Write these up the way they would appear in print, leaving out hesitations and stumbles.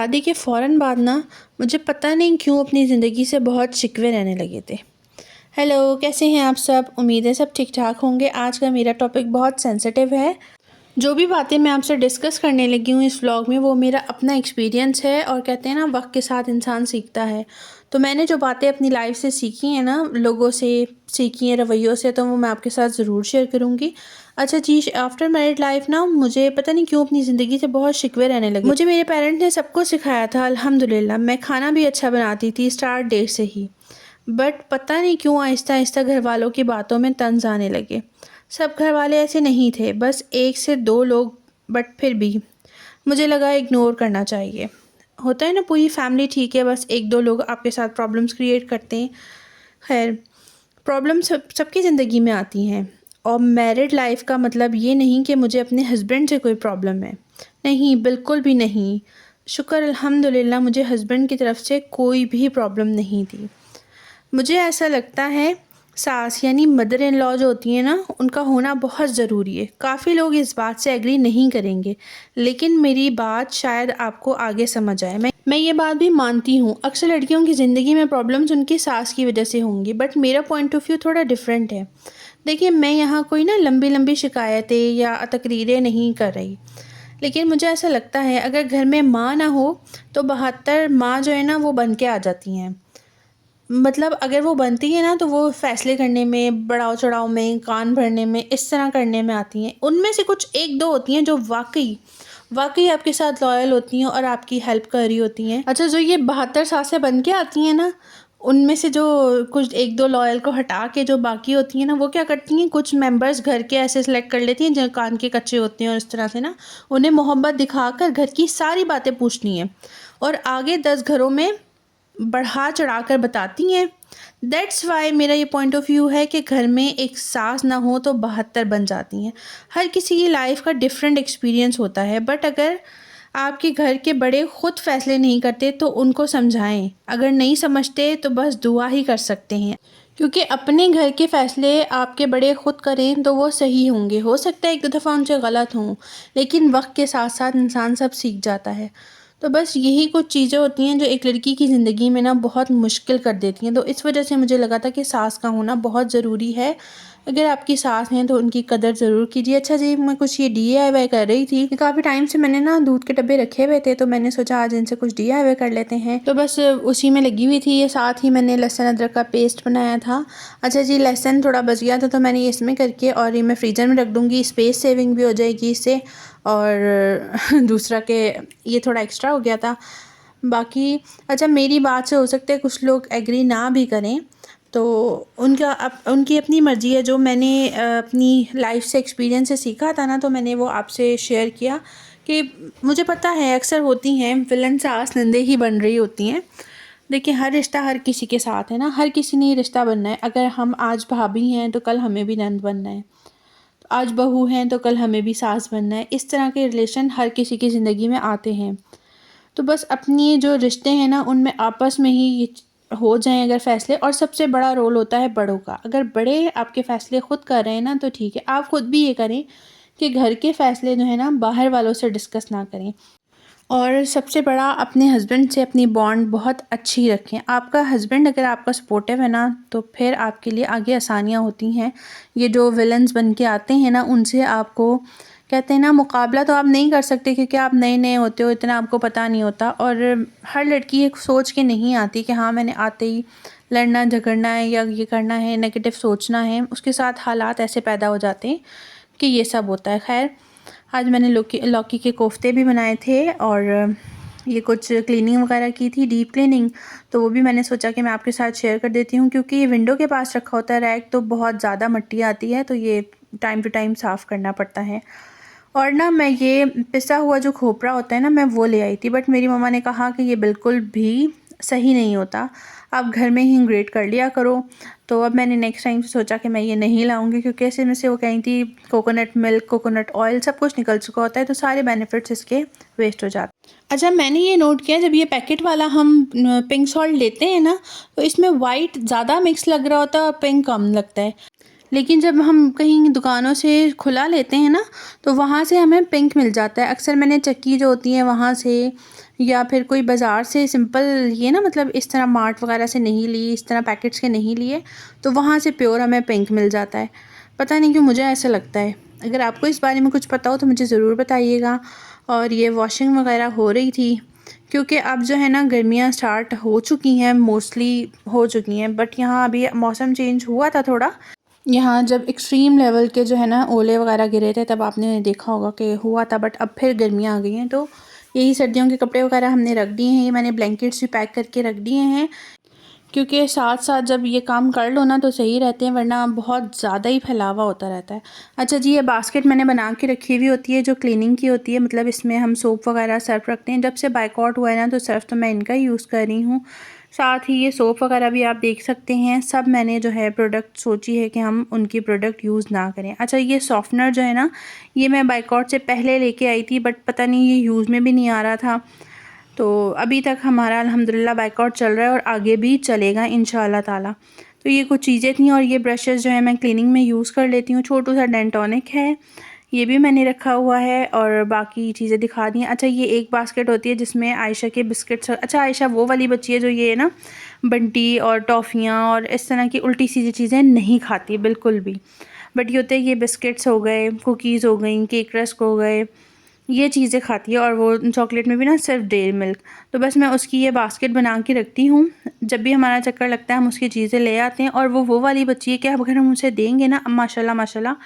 शादी के फ़ौरन बाद ना मुझे पता नहीं क्यों अपनी ज़िंदगी से बहुत शिकवे रहने लगे थे। हेलो, कैसे हैं आप सब? उम्मीद है सब ठीक-ठाक होंगे। आज का मेरा टॉपिक बहुत सेंसिटिव है। जो भी बातें मैं आपसे डिस्कस करने लगी हूँ इस व्लॉग में वो मेरा अपना एक्सपीरियंस है और कहते हैं ना वक़्त के साथ इंसान सीखता है। तो मैंने जो बातें अपनी लाइफ से सीखी हैं ना, लोगों से सीखी हैं, रवैयों से, तो वो मैं आपके साथ ज़रूर शेयर करूँगी। अच्छा जी, आफ्टर मैरिड लाइफ ना मुझे पता नहीं क्यों अपनी ज़िंदगी से बहुत शिकवे रहने लगे। मुझे मेरे पेरेंट्स ने सब कुछ सिखाया था अल्हम्दुलिल्लाह। मैं खाना भी अच्छा बनाती थी स्टार्ट डेट से ही। बट पता नहीं क्यों आहिस्ता-आहिस्ता घरवालों की बातों में तंज़ आने लगे। सब घरवाले ऐसे नहीं थे, बस 1 से 2 लोग, बट फिर भी मुझे लगा इग्नोर करना चाहिए। होता है ना, पूरी फैमिली ठीक है, बस 1-2 लोग आपके साथ प्रॉब्लम्स क्रिएट करते हैं। खैर, प्रॉब्लम सबकी ज़िंदगी में आती हैं और मैरिड लाइफ़ का मतलब ये नहीं कि मुझे अपने हस्बैंड से कोई प्रॉब्लम है। नहीं, बिल्कुल भी नहीं। शुक्र अल्हम्दुलिल्लाह मुझे हस्बैंड की तरफ से कोई भी प्रॉब्लम नहीं थी। मुझे ऐसा लगता है सास यानी मदर इन लॉ जो होती हैं ना, उनका होना बहुत ज़रूरी है। काफ़ी लोग इस बात से एग्री नहीं करेंगे, लेकिन मेरी बात शायद आपको आगे समझ आए। मैं ये बात भी मानती हूँ, अक्सर लड़कियों की ज़िंदगी में प्रॉब्लम्स उनकी सास की वजह से होंगी, बट मेरा पॉइंट ऑफ व्यू थोड़ा डिफरेंट है। देखिए, मैं यहाँ कोई ना लंबी-लंबी शिकायतें या तकरीरें नहीं कर रही, लेकिन मुझे ऐसा लगता है अगर घर में माँ ना हो, तो 72 माँ जो है ना वो बन के आ जाती हैं। मतलब अगर वो बनती है ना तो वो फ़ैसले करने में, बढ़ाव-चढ़ाव में, कान भरने में, इस तरह करने में आती हैं। उनमें से कुछ 1-2 होती हैं जो वाक़ई आपके साथ लॉयल होती हैं और आपकी हेल्प कर रही होती हैं। अच्छा, जो ये 72 सासें बन के आती हैं ना, उनमें से जो कुछ 1-2 लॉयल को हटा के जो बाकी होती हैं ना, वो क्या करती हैं, कुछ मेंबर्स घर के ऐसे सेलेक्ट कर लेती हैं जो कान के कच्चे होते हैं और इस तरह से ना उन्हें मोहब्बत दिखाकर घर की सारी बातें पूछनी हैं और आगे 10 घरों में बढ़ा चढ़ाकर बताती हैं। दैट्स वाई मेरा ये पॉइंट ऑफ व्यू है कि घर में एक सास ना हो तो 72 बन जाती हैं। हर किसी की लाइफ का डिफरेंट एक्सपीरियंस होता है, बट अगर आपके घर के बड़े खुद फैसले नहीं करते तो उनको समझाएं। अगर नहीं समझते तो बस दुआ ही कर सकते हैं, क्योंकि अपने घर के फैसले आपके बड़े खुद करें तो वो सही होंगे। हो सकता है एक दो दफ़ा उनसे गलत हों, लेकिन वक्त के साथ साथ इंसान सब सीख जाता है। तो बस यही कुछ चीज़ें होती हैं जो एक लड़की की ज़िंदगी में ना बहुत मुश्किल कर देती हैं। तो इस वजह से मुझे लगा था कि सास का होना बहुत ज़रूरी है। अगर आपकी सास हैं तो उनकी कदर ज़रूर कीजिए। अच्छा जी, मैं कुछ ये डीआईवाई कर रही थी कि काफ़ी टाइम से मैंने ना दूध के डब्बे रखे हुए थे, तो मैंने सोचा आज इनसे कुछ डीआईवाई कर लेते हैं। तो बस उसी में लगी हुई थी। ये साथ ही मैंने लहसुन अदरक का पेस्ट बनाया था। अच्छा जी, लहसुन थोड़ा बच गया था तो मैंने ये इसमें करके और ये मैं फ्रीज़र में रख दूँगी। स्पेस सेविंग भी हो जाएगी इससे, और दूसरा कि ये थोड़ा एक्स्ट्रा हो गया था। बाकी अच्छा, मेरी बात से हो सकता है कुछ लोग एग्री ना भी करें, तो उनकी अपनी मर्ज़ी है। जो मैंने अपनी लाइफ से एक्सपीरियंस से सीखा था ना, तो मैंने वो आपसे शेयर किया कि मुझे पता है अक्सर होती हैं विलन सास नंदे ही बन रही होती हैं। देखिए, हर रिश्ता हर किसी के साथ है ना, हर किसी ने ये रिश्ता बनना है। अगर हम आज भाभी हैं तो कल हमें भी नंद बनना है, आज बहू हैं तो कल हमें भी सास बनना है। इस तरह के रिलेशन हर किसी की ज़िंदगी में आते हैं। तो बस अपनी जो रिश्ते हैं ना उनमें आपस में ही ये हो जाएं अगर फैसले। और सबसे बड़ा रोल होता है बड़ों का। अगर बड़े आपके फैसले खुद कर रहे हैं ना तो ठीक है, आप खुद भी ये करें कि घर के फैसले जो है ना बाहर वालों से डिस्कस ना करें। और सबसे बड़ा, अपने हस्बैंड से अपनी बॉन्ड बहुत अच्छी रखें। आपका हस्बैंड अगर आपका सपोर्टिव है ना तो फिर आपके लिए आगे आसानियाँ होती हैं। ये जो विलन्स बन के आते हैं ना, उनसे आपको कहते हैं ना मुकाबला तो आप नहीं कर सकते, क्योंकि आप नए नए होते हो, इतना आपको पता नहीं होता। और हर लड़की एक सोच के नहीं आती कि हाँ मैंने आते ही लड़ना झगड़ना है या ये करना है, नेगेटिव सोचना है। उसके साथ हालात ऐसे पैदा हो जाते हैं कि ये सब होता है। खैर, आज मैंने लौकी के कोफ्ते भी बनाए थे और ये कुछ क्लीनिंग वगैरह की थी, डीप क्लीनिंग। तो वो भी मैंने सोचा कि मैं आपके साथ शेयर कर देती हूँ, क्योंकि ये विंडो के पास रखा होता है रैक, तो बहुत ज़्यादा मिट्टी आती है, तो ये टाइम टू टाइम साफ़ करना पड़ता है। और ना मैं ये पिसा हुआ जो खोपरा होता है ना, मैं वो ले आई थी, बट मेरी मम्मा ने कहा कि ये बिल्कुल भी सही नहीं होता, आप घर में ही ग्रेट कर लिया करो। तो अब मैंने नेक्स्ट टाइम से सोचा कि मैं ये नहीं लाऊंगी, क्योंकि ऐसे में से वो कहीं थी कोकोनट मिल्क, कोकोनट ऑयल सब कुछ निकल चुका होता है, तो सारे बेनिफिट्स इसके वेस्ट हो जाते हैं। अच्छा, मैंने ये नोट किया, जब ये पैकेट वाला हम पिंक सॉल्ट लेते हैं ना, तो इसमें वाइट ज़्यादा मिक्स लग रहा होता है और पिंक कम लगता है। लेकिन जब हम कहीं दुकानों से खुला लेते हैं ना, तो वहाँ से हमें पिंक मिल जाता है। अक्सर मैंने चक्की जो होती है वहाँ से, या फिर कोई बाज़ार से सिंपल ये ना, मतलब इस तरह मार्ट वगैरह से नहीं ली, इस तरह पैकेट्स के नहीं लिए, तो वहाँ से प्योर हमें पिंक मिल जाता है। पता नहीं क्यों मुझे ऐसा लगता है। अगर आपको इस बारे में कुछ पता हो तो मुझे ज़रूर बताइएगा। और ये वॉशिंग वगैरह हो रही थी, क्योंकि अब जो है ना गर्मियाँ स्टार्ट हो चुकी हैं, मोस्टली हो चुकी हैं, बट यहाँ अभी मौसम चेंज हुआ था थोड़ा। यहाँ जब एक्सट्रीम लेवल के जो है ना ओले वगैरह गिरे थे, तब आपने देखा होगा कि हुआ था, बट अब फिर गर्मियाँ आ गई हैं, तो यही सर्दियों के कपड़े वगैरह हमने रख दिए हैं। ये मैंने ब्लैंकेट्स भी पैक करके रख दिए हैं, क्योंकि साथ साथ जब ये काम कर लो ना तो सही रहते हैं, वरना बहुत ज़्यादा ही फैलावा होता रहता है। अच्छा जी, ये बास्केट मैंने बना के रखी हुई होती है, जो क्लीनिंग की होती है, मतलब इसमें हम सोप वगैरह सर्फ रखते हैं। जब से बाइकआउट हुआ है ना, तो सर्फ तो मैं इनका ही यूज़ कर रही हूँ। साथ ही ये सोप वगैरह भी आप देख सकते हैं, सब मैंने जो है प्रोडक्ट सोची है कि हम उनकी प्रोडक्ट यूज़ ना करें। अच्छा, ये सॉफ्टनर जो है ना, ये मैं बाइकआउट से पहले लेके आई थी, बट पता नहीं ये यूज़ में भी नहीं आ रहा था। तो अभी तक हमारा अल्हम्दुलिल्लाह बाइकआउट चल रहा है और आगे भी चलेगा इंशाअल्लाह ताला। तो ये कुछ चीज़ें थी, और ये ब्रशेज़ जो है मैं क्लीनिंग में यूज़ कर लेती हूँ। छोटू सा डेंटोनिक है, ये भी मैंने रखा हुआ है, और बाकी चीज़ें दिखा दी हैं। अच्छा, ये एक बास्केट होती है जिसमें आयशा के बिस्किट्स। अच्छा, आयशा वो वाली बच्ची है जो ये ना बंटी और टॉफ़ियाँ और इस तरह की उल्टी सीधी चीज़ें नहीं खाती बिल्कुल भी। बट ये होते हैं, ये बिस्किट्स हो गए, कुकीज़ हो गई, केक रस्क हो गए, ये चीज़ें खाती है। और वो चॉकलेट में भी ना सिर्फ डेयरी मिल्क। तो बस मैं उसकी ये बास्केट बना के रखती हूँ। जब भी हमारा चक्कर लगता है हम उसकी चीज़ें ले आते हैं। और वो वाली बच्ची है कि अब अगर हम उसे देंगे ना, माशाल्लाह माशाल्लाह,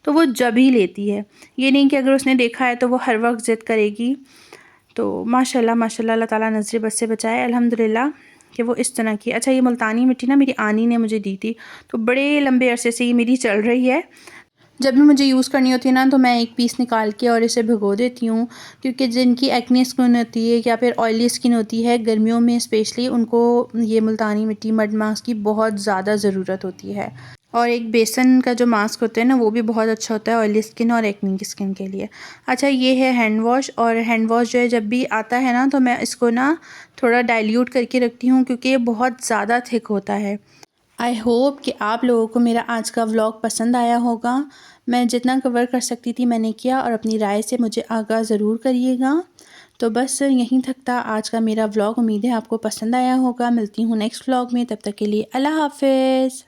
तो वो जब ही लेती है। ये नहीं कि अगर उसने देखा है तो वो हर वक्त ज़िद करेगी। तो माशाल्लाह माशाल्लाह, अल्लाह ताला नज़र बद से बचाए अल्हम्दुलिल्लाह कि वो इस तरह की। अच्छा, ये मुल्तानी मिट्टी ना मेरी आनी ने मुझे दी थी, तो बड़े लंबे अरसे से ये मेरी चल रही है। जब भी मुझे यूज़ करनी होती है ना, तो मैं एक पीस निकाल के और इसे भिगो देती हूँ, क्योंकि जिनकी एक्ने स्किन होती है या फिर ऑयली स्किन होती है, गर्मियों में स्पेशली उनको ये मुल्तानी मिट्टी मड मास्क की बहुत ज़्यादा ज़रूरत होती है। और एक बेसन का जो मास्क होता है ना, वो भी बहुत अच्छा होता है ऑयली स्किन और एक्ने की स्किन के लिए। अच्छा, ये है हैंड वॉश, और हैंड वॉश जो है जब भी आता है ना, तो मैं इसको ना थोड़ा डाइल्यूट करके रखती हूँ, क्योंकि ये बहुत ज़्यादा थिक होता है। आई होप कि आप लोगों को मेरा आज का व्लॉग पसंद आया होगा। मैं जितना कवर कर सकती थी मैंने किया, और अपनी राय से मुझे आगाह ज़रूर करिएगा। तो बस यहीं तक था आज का मेरा व्लॉग। उम्मीद है आपको पसंद आया होगा। मिलती हूँ नेक्स्ट व्लॉग में, तब तक के लिए अल्लाह हाफ़िज़।